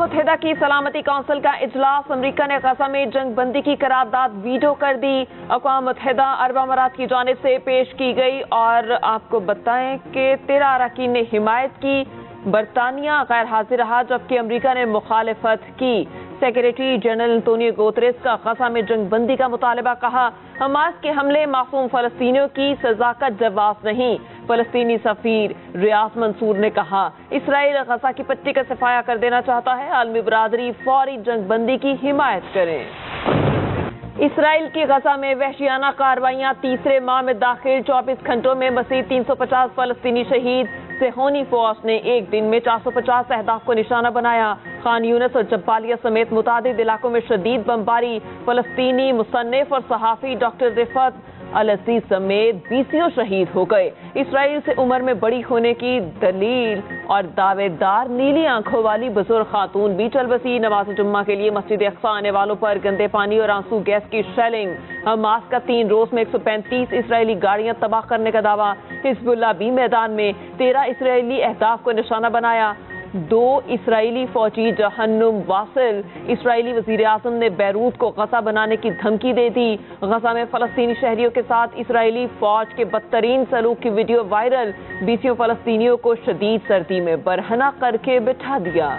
متحدہ کی سلامتی کونسل کا اجلاس، امریکہ نے غزہ میں جنگ بندی کی قرارداد ویٹو کر دی۔ اقوام متحدہ عرب امارات کی جانب سے پیش کی گئی اور آپ کو بتائیں کہ 13 اراکین نے حمایت کی، برطانیہ غیر حاضر رہا جبکہ امریکہ نے مخالفت کی۔ سیکریٹری جنرل انتونیو گوتریس کا غزہ میں جنگ بندی کا مطالبہ، کہا حماس کے حملے معصوم فلسطینیوں کی سزا کا جواز نہیں۔ فلسطینی سفیر ریاض منصور نے کہا اسرائیل غزہ کی پٹی کا صفایا کر دینا چاہتا ہے، عالمی برادری فوری جنگ بندی کی حمایت کرے۔ اسرائیل کی غزہ میں وحشیانہ کارروائیاں تیسرے ماہ میں داخل، 24 گھنٹوں میں مزید 350 فلسطینی شہید۔ صہیونی فوج نے ایک دن میں 450 اہداف کو نشانہ بنایا۔ خان یونس اور جبالیہ سمیت متعدد علاقوں میں شدید بمباری۔ فلسطینی مصنف اور صحافی ڈاکٹر رفعت العزیز سمیت 20 شہید ہو گئے۔ اسرائیل سے عمر میں بڑی ہونے کی دلیل اور دعوے دار نیلی آنکھوں والی بزرگ خاتون بھی چل بسی۔ نماز جمعہ کے لیے مسجد اقصی آنے والوں پر گندے پانی اور آنسو گیس کی شیلنگ۔ حماس کا 3 روز میں 135 اسرائیلی گاڑیاں تباہ کرنے کا دعویٰ۔ حزب اللہ بھی میدان میں، 13 اسرائیلی اہداف کو نشانہ بنایا۔ 2 اسرائیلی فوجی جہنم واصل۔ اسرائیلی وزیر اعظم نے بیروت کو غزہ بنانے کی دھمکی دے دی۔ غزہ میں فلسطینی شہریوں کے ساتھ اسرائیلی فوج کے بدترین سلوک کی ویڈیو وائرل۔ 20 فلسطینیوں کو شدید سردی میں برہنہ کر کے بٹھا دیا۔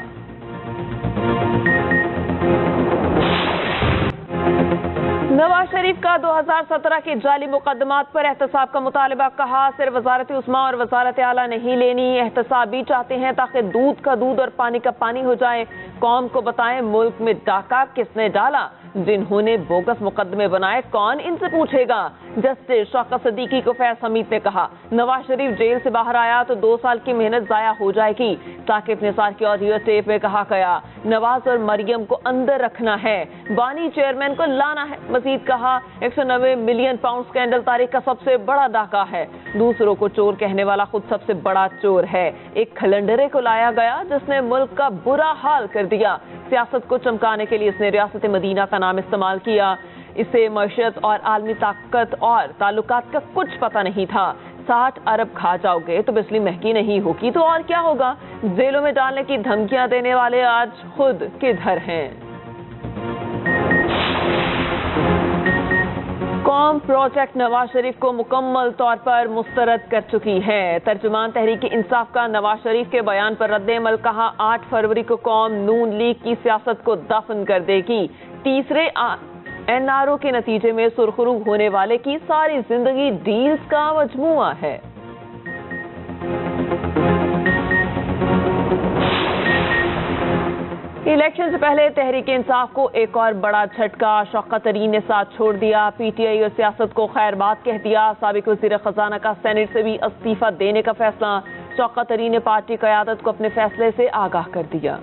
نواز شریف کا 2017 کے جعلی مقدمات پر احتساب کا مطالبہ، کہا صرف وزارت عظمیٰ اور وزارت اعلیٰ نہیں لینی، احتساب بھی چاہتے ہیں تاکہ دودھ کا دودھ اور پانی کا پانی ہو جائے۔ قوم کو بتائیں ملک میں ڈاکہ کس نے ڈالا، جنہوں نے بوگس مقدمے بنائے کون ان سے پوچھے گا۔ جسٹس شوکت صدیقی کو فیض حمید نے کہا نواز شریف جیل سے باہر آیا تو 2 سال کی محنت ضائع ہو جائے گی۔ ثاقب نثار کی آڈیو ٹیپ میں کہا گیا نواز اور مریم کو اندر رکھنا ہے، بانی چیئرمین کو لانا ہے۔ مزید کہا 190 ملین پاؤنڈ اسکینڈل تاریخ کا سب سے بڑا ڈاکہ ہے، دوسروں کو چور کہنے والا خود سب سے بڑا چور ہے۔ ایک کھلنڈرے کو لایا گیا جس نے ملک کا برا حال کر دیا۔ سیاست کو چمکانے کے لیے اس نے ریاست مدینہ کا نام استعمال کیا۔ اسے معیشت اور عالمی طاقت اور تعلقات کا کچھ پتہ نہیں تھا۔ 60 ارب کھا جاؤ گے تو بجلی مہنگی نہیں ہوگی تو اور کیا ہوگا۔ جیلوں میں ڈالنے کی دھمکیاں دینے والے آج خود کدھر ہیں۔ قوم پروجیکٹ نواز شریف کو مکمل طور پر مسترد کر چکی ہے۔ ترجمان تحریک انصاف کا نواز شریف کے بیان پر رد عمل، کہا 8 فروری کو قوم نون لیگ کی سیاست کو دفن کر دے گی۔ تیسرے NRO کے نتیجے میں سرخرو ہونے والے کی ساری زندگی ڈیلز کا مجموعہ ہے۔ الیکشن سے پہلے تحریک انصاف کو ایک اور بڑا جھٹکا، شوکت طرین نے ساتھ چھوڑ دیا، PTI اور سیاست کو خیر بات کہہ دیا۔ سابق وزیر خزانہ کا سینٹ سے بھی استعفیٰ دینے کا فیصلہ، شوکت طرین نے پارٹی قیادت کو اپنے فیصلے سے آگاہ کر دیا۔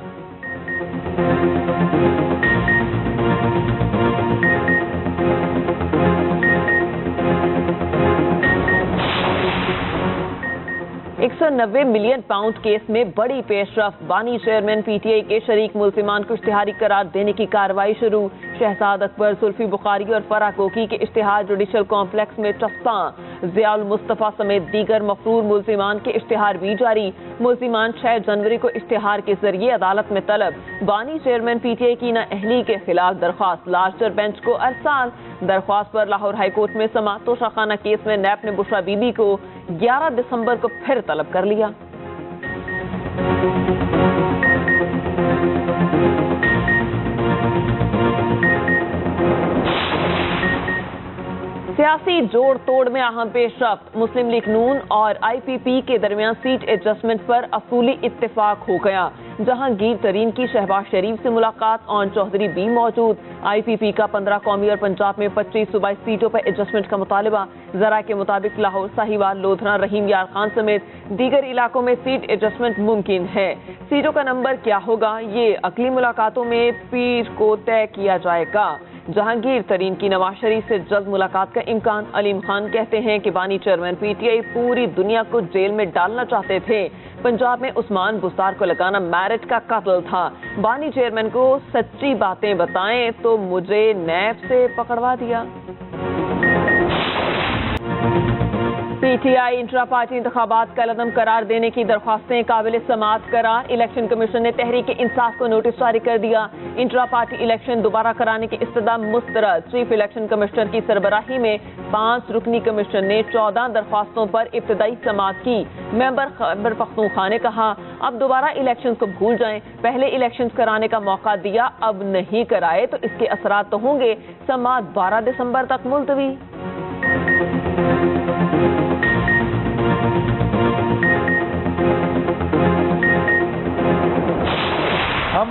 $190 ملین پاؤنڈ کیس میں بڑی پیش رفت، بانی چیئرمین PTI کے شریک ملزمان کو اشتہاری قرار دینے کی کارروائی شروع۔ شہزاد اکبر، زلفی بخاری اور فرح کوکی کے اشتہار جوڈیشل کمپلیکس میں ٹساں، ضیاء المصطفیٰ سمیت دیگر مفرور ملزمان کے اشتہار بھی جاری۔ ملزمان 6 جنوری کو اشتہار کے ذریعے عدالت میں طلب۔ بانی چیئرمین PTI کی نااہلی کے خلاف درخواست، لارجر بینچ کو ارسال۔ درخواست پر لاہور ہائی کورٹ میں سماعت، توشہ خانہ کیس میں نیب نے بشرا بی بی کو 11 دسمبر کو پھر طلب کر لیا۔ سیاسی جوڑ توڑ میں اہم پیش رفت، مسلم لیگ نون اور IPP کے درمیان سیٹ ایڈجسٹمنٹ پر اصولی اتفاق ہو گیا۔ جہانگیر ترین کی شہباز شریف سے ملاقات، اون چودھری بھی موجود۔ IPP کا 15 قومی اور پنجاب میں 25 صوبائی سیٹوں پر ایڈجسٹمنٹ کا مطالبہ۔ ذرائع کے مطابق لاہور، ساہیوال، لودھنا، رحیم یار خان سمیت دیگر علاقوں میں سیٹ ایڈجسٹمنٹ ممکن ہے۔ سیٹوں کا نمبر کیا ہوگا یہ اگلی ملاقاتوں میں پیر کو طے کیا جائے گا۔ جہانگیر ترین کی نواز شریف سے جلد ملاقات کا امکان، علیم خان کہتے ہیں کہ بانی چیئرمین PTI پوری دنیا کو جیل میں ڈالنا چاہتے تھے۔ پنجاب میں عثمان بستار کو لگانا میرٹ کا قتل تھا۔ بانی چیئرمین کو سچی باتیں بتائیں تو مجھے نیب سے پکڑوا دیا۔ PTI इंट्रा पार्टी इंतखाबात का लदम करार देने की दरख्वास्तें काबिल समाअत करार। इलेक्शन कमीशन ने तहरीक इंसाफ को नोटिस जारी कर दिया। इंट्रा पार्टी इलेक्शन दोबारा कराने की इस्तदा मुस्तरद। चीफ इलेक्शन कमिश्नर की सरबराही में 5 रुकनी कमीशन ने 14 दरख्वास्तों पर इब्तदाई समाअत की। मेंबर खैबर पख्तूनख्वा ने कहा, अब दोबारा इलेक्शन को भूल जाएं, पहले इलेक्शन कराने का मौका दिया, अब नहीं कराए तो इसके असरात तो होंगे। समाअत 12 दिसंबर तक मुलतवी। हम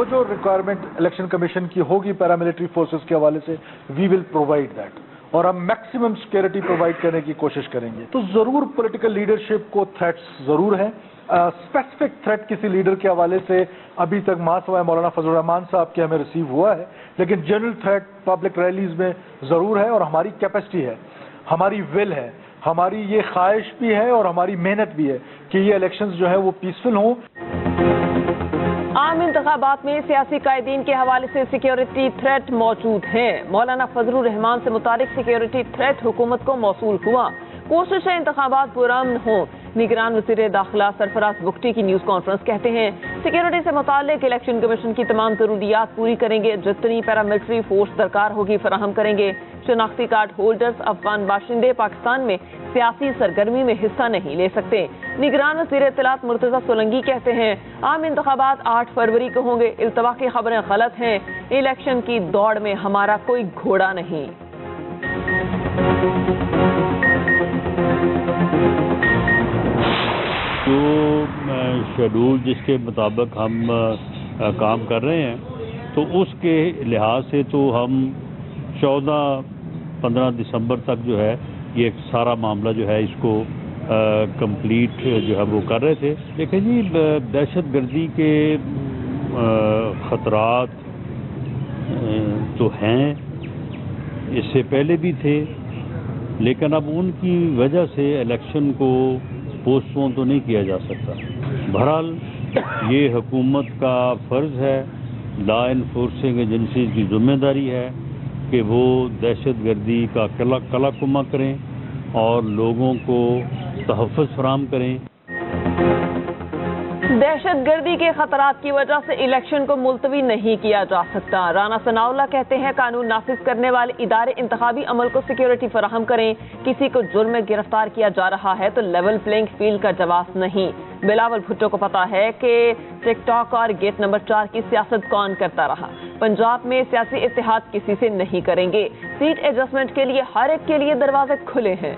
जो रिक्वायरमेंट इलेक्शन कमीशन की होगी पैरामिलिट्री फोर्सेस के हवाले से, वी विल प्रोवाइड दैट, और हम मैक्सिमम सिक्योरिटी प्रोवाइड करने की कोशिश करेंगे। तो जरूर पॉलिटिकल लीडरशिप को थ्रेट्स जरूर हैं। स्पेसिफिक थ्रेट किसी लीडर के हवाले से अभी तक मासवाए मौलाना फजल रहमान साहब के हमें रिसीव हुआ है, लेकिन जनरल थ्रेट पब्लिक रैलीज में जरूर है, और हमारी कैपेसिटी है, हमारी विल है, हमारी ये ख्वाहिश भी है और हमारी मेहनत भी है कि ये इलेक्शंस जो है वो पीसफुल हों। आम इंतखाबात में सियासी कायदीन के हवाले से सिक्योरिटी थ्रेट मौजूद हैं। मौलाना फजल रहमान से मुतालिक सिक्योरिटी थ्रेट हुकूमत को मौसूल हुआ। कोशिश है इंतखाबात पुरअमन हो। निगरान वज़ीर दाखिला सरफराज बुख्ती की न्यूज़ कॉन्फ्रेंस कहते हैं, सिक्योरिटी से मुतालिक इलेक्शन कमीशन की तमाम ज़रूरियात पूरी करेंगे, जितनी पैरामिलिट्री फोर्स दरकार होगी फराहम करेंगे। शनाख्ती कार्ड होल्डर्स अफगान बाशिंदे पाकिस्तान में सियासी सरगर्मी में हिस्सा नहीं ले सकते। निगरान वज़ीर इत्तलात मुर्तज़ा सोलंकी कहते हैं, आम इंतखाबात 8 फरवरी को होंगे। इल्तवा की खबरें गलत हैं, इलेक्शन की दौड़ में हमारा कोई घोड़ा नहीं। जो शेड्यूल जिसके मुताबिक हम काम कर रहे हैं, तो उसके लिहाज से तो हम 14-15 दिसंबर तक जो है ये सारा मामला जो है इसको कंप्लीट जो है वो कर रहे थे। देखिए जी, दहशत गर्दी के ख़तरात तो हैं, इससे पहले भी थे, लेकिन अब उनकी वजह से इलेक्शन को पोस्टपोन तो नहीं किया जा सकता। बहरहाल ये हुकूमत का फ़र्ज़ है, लॉ इन्फोर्सिंग एजेंसीज की जिम्मेदारी है कि वो दहशत गर्दी का कलाकुमा करें और लोगों को तहफ़्फ़ुज़ फराहम करें। दहशत गर्दी के खतरात की वजह से इलेक्शन को मुलतवी नहीं किया जा सकता। राना सनाउल्लाह कहते हैं, कानून नाफिज करने वाले इदारे इंतखाबी अमल को सिक्योरिटी फराहम करें। किसी को जुर्म में गिरफ्तार किया जा रहा है तो लेवल प्लेइंग फील्ड का जवाब नहीं। बिलावल भुट्टो को पता है कि टिकटॉक और गेट नंबर 4 की सियासत कौन करता रहा। पंजाब में सियासी इत्तेहाद किसी से नहीं करेंगे। सीट एडजस्टमेंट के लिए हर एक के लिए दरवाजे खुले हैं।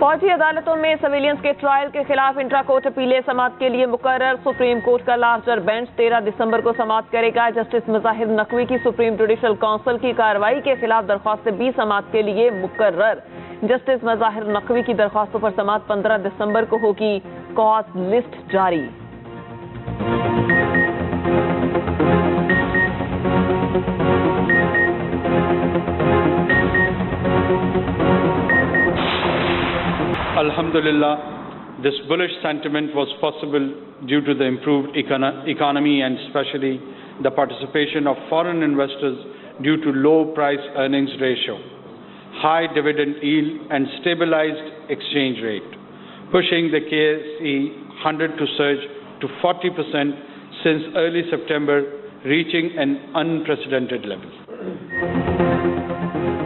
फौजी अदालतों में सिविलियंस के ट्रायल के खिलाफ इंट्रा कोर्ट अपीलें समाअत के लिए मुकर्रर। सुप्रीम कोर्ट का लार्जर बेंच 13 दिसंबर को समाअत करेगा। जस्टिस मुजाहिर नकवी की सुप्रीम जुडिशल काउंसिल की कार्रवाई के खिलाफ दरख्वास्त भी समाअत के लिए मुकर्रर। जस्टिस मुजाहिर नकवी की दरख्वास्तों पर समाअत 15 दिसंबर को होगी। कॉज लिस्ट जारी। Alhamdulillah, this bullish sentiment was possible due to the improved economy and especially the participation of foreign investors due to low price earnings ratio, high dividend yield and stabilized exchange rate, pushing the KSE 100 to surge to 40% since early September, reaching an unprecedented level.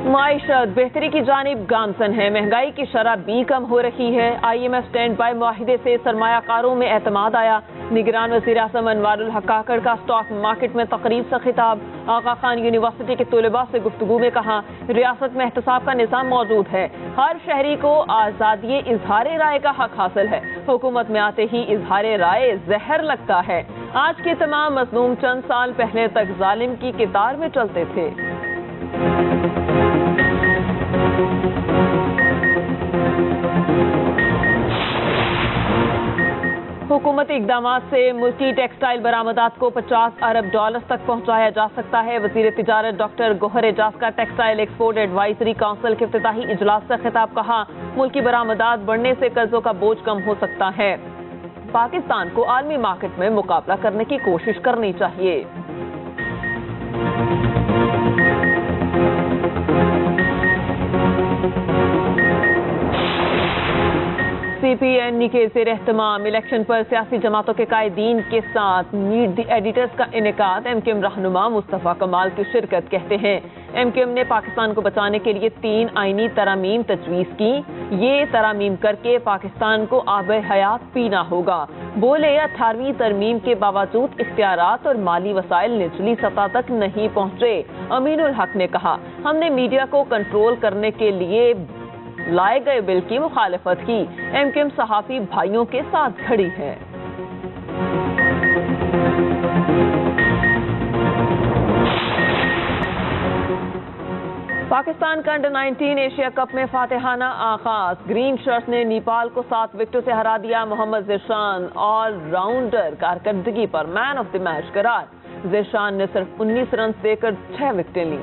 माइशत बेहतरी की जानिब गामसन है। महंगाई की शरह भी कम हो रही है। IMF स्टैंड बाय मुआहिदे से सरमायाकारों में एतमाद आया। निगरान वज़ीर आज़म अनवारुल हक काकड़ का स्टॉक मार्केट में तकरीब से खिताब। आगा खान यूनिवर्सिटी के तलबा से गुफ्तगू में कहा, रियासत में एहतसाब का निज़ाम मौजूद है, हर शहरी को आज़ादी इजहार राय का हक हासिल है। हुकूमत में आते ही इजहार राय जहर लगता है। आज के तमाम मज़लूम चंद साल पहले तक जालिम की कितार में चलते थे। हुकूमती इक़दामात से मुल्की टेक्सटाइल बरामदात को 50 अरब डॉलर तक पहुंचाया जा सकता है। वज़ीर तिजारत डॉक्टर गोहर एजाज का टेक्सटाइल एक्सपोर्ट एडवाइजरी काउंसिल के इफ्तिताही इजलास से खिताब। कहा, मुल्की बरामदात बढ़ने से कर्जों का बोझ कम हो सकता है। पाकिस्तान को आलमी मार्केट में मुकाबला करने की कोशिश करनी चाहिए। CPN के ज़ेर एहतमाम इलेक्शन पर सियासी जमातों के कायदीन के साथ मीट दी एडिटर्स का इनेकाद। MKM रहनुमा मुस्तफ़ा कमाल की शिरकत। कहते हैं MKM ने पाकिस्तान को बचाने के लिए 3 आईनी तरामीम तजवीज़ की। ये तरामीम करके पाकिस्तान को आब हयात पीना होगा। बोले 18वीं तरमीम के बावजूद इख्तियारात और माली वसाइल निचली सतह तक नहीं पहुँचे। अमीनुल हक ने कहा, हमने मीडिया को कंट्रोल करने के लिए लाए गए बिल की मुखालफत की। MKM सहाफ़ी भाइयों के साथ खड़ी है। पाकिस्तान का अंडर-19 एशिया कप में फातिहाना आगाज। ग्रीन शर्ट्स ने नेपाल को 7 विकेटों से हरा दिया। मोहम्मद ज़िशान ऑल राउंडर कारकर्दगी पर मैन ऑफ द मैच करार। ज़िशान ने सिर्फ 19 रन देकर 6 विकेटें ली।